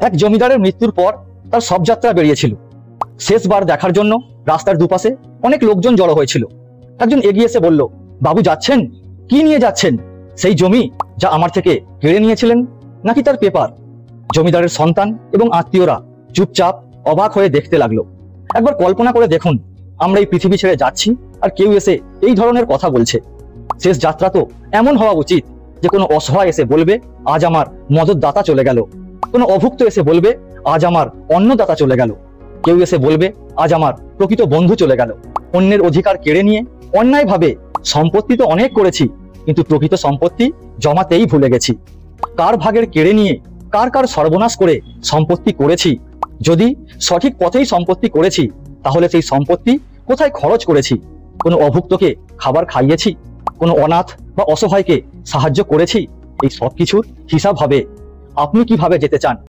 এক জমিদারের মৃত্যুর পর তার সব যাত্রা বেরিয়েছিল। শেষবার দেখার জন্য রাস্তার দুপাশে অনেক লোকজন জড়ো হয়েছিল। একজন এগিয়ে এসে বলল, বাবু যাচ্ছেন? কি নিয়ে যাচ্ছেন? সেই জমি যা আমার থেকে কেড়ে নিয়েছিলেন, নাকি তার পেপার? জমিদারের সন্তান এবং আত্মীয়রা চুপচাপ অবাক হয়ে দেখতে লাগলো। একবার কল্পনা করে দেখুন, আমরা এই পৃথিবী ছেড়ে যাচ্ছি আর কেউ এসে এই ধরনের কথা বলছে। শেষ যাত্রা তো এমন হওয়া উচিত যে কোনো অসহায় এসে বলবে, আজ আমার মদতদাতা চলে গেল। কোনো অভুক্ত এসে বলবে, আজ আমার অন্নদাতা চলে গেল। কেউ এসে বলবে, আজ আমার প্রকৃত বন্ধু চলে গেল। অন্যের অধিকার কেড়ে নিয়ে অন্যায়ভাবে সম্পত্তি তো অনেক করেছি, কিন্তু প্রকৃত সম্পত্তি জমাতেই ভুলে গেছি। কার ভাগের কেড়ে নিয়ে কার কার সর্বনাশ করে সম্পত্তি করেছি। যদি সঠিক পথেই সম্পত্তি করেছি, তাহলে সেই সম্পত্তি কোথায় খরচ করেছি? কোনো অভুক্তকে খাবার খাইয়েছি? কোনো অনাথ বা অসহায়কে সাহায্য করেছি? এই সব কিছুর হিসাব হবে। আপনি কিভাবে যেতে চান